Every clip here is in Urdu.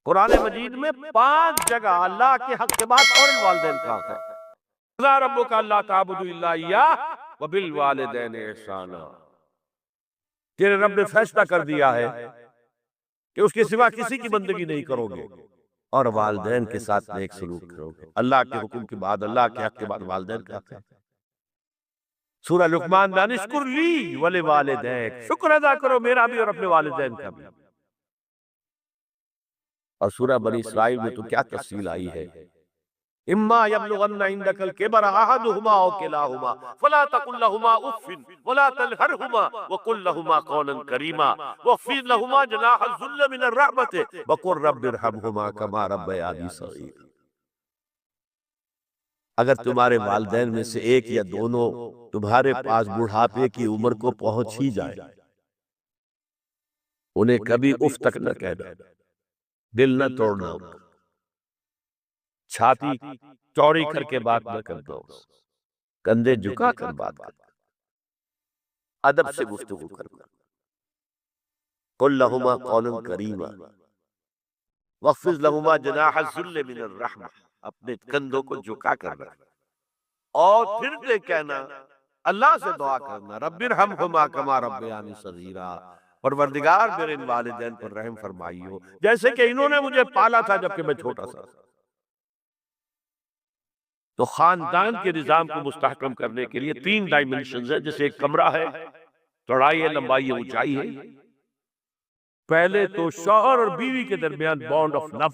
قرآن مجید میں 5 جگہ اللہ کے حق کے بعد فوراً والدین کا حق ہے۔ قضیٰ ربک الا تعبدوا الا ایہ وبالوالدین احسانا۔ تیرے رب نے فیصلہ کر دیا ہے کہ اس کے سوا کسی کی بندگی نہیں کرو گے اور والدین کے ساتھ نیک سلوک کرو گے۔ اللہ کے حکم کے بعد، اللہ کے حق کے بعد والدین کا حق ہے۔ سورہ لقمان میں انشکر لی ولوالدیک، شکر ادا کرو میرا بھی اور اپنے والدین کا بھی۔ اور سورہ بنی اسرائیل میں تو کیا تفصیل آئی ہے، اما یبلغن عندک الکبر احدہما او کلاہما فلا تقل لهما اف ولا تنہرہما وقل لهما قولا کریما واخفض لهما جناح الذل من الرحمة وقل رب ارحمہما کما ربیانی صغیرا۔ اگر تمہارے والدین میں سے ایک یا دونوں تمہارے پاس بڑھاپے کی عمر کو پہنچ ہی جائے، انہیں کبھی اف تک نہ کہنا، دل نہ توڑنا، چھاتی چوڑی کر کے بات نہ کرنا، کندھے جھکا کر بات کرنا، ادب سے گفتگو کرنا۔ قل لہما قولا کریما واخفض لہما جناح الذل من الرحمہ، اپنے کندھوں کو جھکا کر رکھنا اور پھر سے کہنا، اللہ سے دعا کرنا، رب ارحمہما کما ربیانی صغیرا، پروردگار میرے ان والدین پر رحم فرمائی ہو جیسے کہ انہوں نے مجھے پالا تھا جبکہ میں چھوٹا سا۔ تو خاندان کے نظام کو مستحکم کرنے کے لیے 3 ڈائمنشنز ہیں، جیسے ایک کمرہ ہے، چوڑائی ہے، لمبائی ہے، اونچائی ہے۔ پہلے تو شوہر اور بیوی کے درمیان بانڈ آف لو،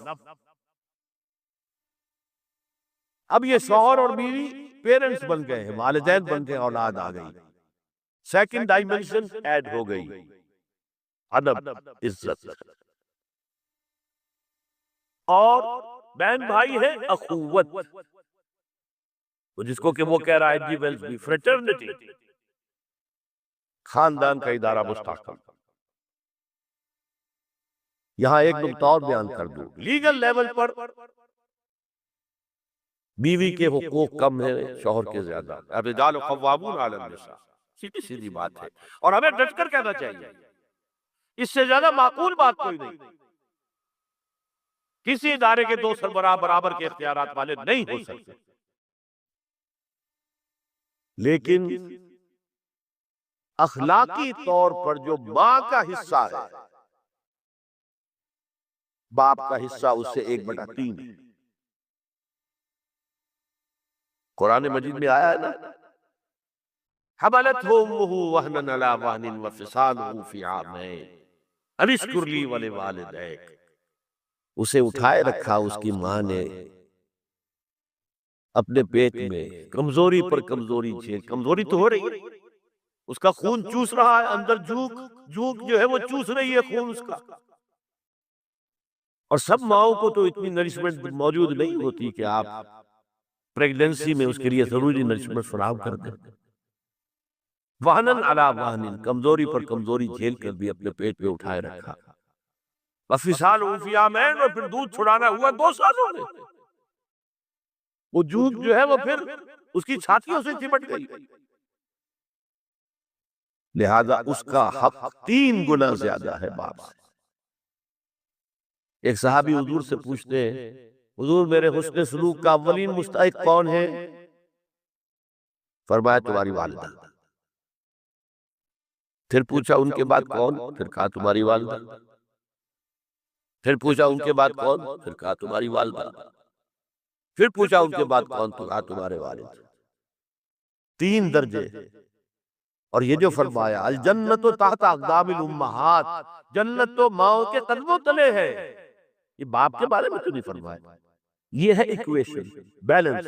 اب یہ شوہر اور بیوی پیرنٹس بن گئے ہیں، والدین بن گئے، اولاد آ گئی۔ سیکنڈ ڈائمنشن ایڈ ہو گئی، ادب، عزت، اور بہن بھائی ہے اخوت، جس کو کہ وہ کہہ رہا ہے جی ویلز بھی فریٹرنٹی، خاندان کا ادارہ مستحکم۔ یہاں ایک نکتہ اور بیان کر دوں، لیگل لیول پر بیوی کے حقوق کم ہیں شوہر کے زیادہ، الرجال قوامون علی النساء، سیدھی سیدھی بات ہے، اور ہمیں ڈٹ کر کہنا چاہیے، اس سے زیادہ معقول بات کوئی نہیں۔ کسی ادارے کے 2 سربراہ برابر کے اختیارات والے نہیں ہو سکتے، لیکن اخلاقی طور پر جو ماں کا حصہ ہے، باپ کا حصہ اس سے 1/3 ہے۔ قرآن مجید میں آیا ہے نا، حملتہ امہ وہنا علی وہن وفصالہ فی عامین ان اشکر لی ولوالدیک، اسے اٹھائے رکھا اس کی ماں نے اپنے پیٹ میں، کمزوری پر کمزوری جھیل، کمزوری تو ہو رہی ہے، اس کا خون چوس رہا ہے، اندر جھوک جو ہے وہ چوس رہی ہے خون اس کا، اور سب ماؤں کو تو اتنی نرسمنٹ موجود نہیں ہوتی کہ آپ پریگننسی میں اس کے لیے ضروری نرسمنٹ فراہم کر دیں۔ وہنن علی وہن، کمزوری پر کمزوری جھیل کر بھی اپنے پیٹ میں اٹھائے رکھا، وفصالہ فی عامین، اور پھر دودھ چھڑانا ہوا 2 سالوں میں، وہ جھوک جو ہے وہ پھر اس کی چھاتیوں سے چمٹ گئی، لہذا اس کا حق 3 گنا زیادہ ہے باپ سے۔ ایک صحابی حضور سے پوچھتے ہیں، حضور میرے حسن سلوک کا اولین مستحق کون ہے؟ فرمایا تمہاری والدہ۔ پھر پوچھا ان کے بعد کون؟ پھر کہا تمہاری والدہ۔ پھر پوچھا ان کے بعد کون؟ پھر کہا تمہاری والدہ۔ پھر پوچھا ان کے بعد کون؟ تو کہا تمہارے والد۔ 3 درجے، اور یہ جو فرمایا الجنت تحت اقدام الامہات، جنت تو ماؤں کے قدموں تلے ہے، یہ باپ کے بارے میں تو نہیں فرمایا۔ یہ ہے ایکویشن، بیلنس۔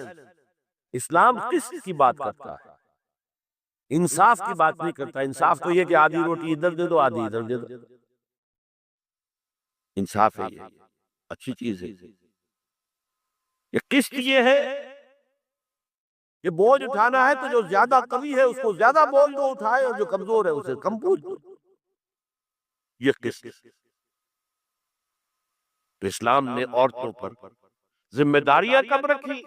اسلام قسط کی بات کرتا ہے، انصاف کی بات نہیں کرتا۔ انصاف تو یہ کہ آدھی روٹی ادھر دے دو، آدھی ادھر دے دو، انصاف ہے، یہ اچھی چیز ہے۔ یہ قسط یہ ہے کہ بوجھ اٹھانا ہے تو جو زیادہ قوی ہے اس کو زیادہ بوجھ دو اٹھائے، اور جو کمزور ہے اسے کم بوجھ دو، یہ قسط۔ تو اسلام نے عورتوں پر ذمہ داریاں کم رکھی،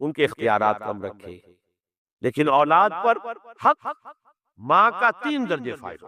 ان کے اختیارات کم رکھے، لیکن اولاد پر حق ماں کا 3 درجے فائدہ۔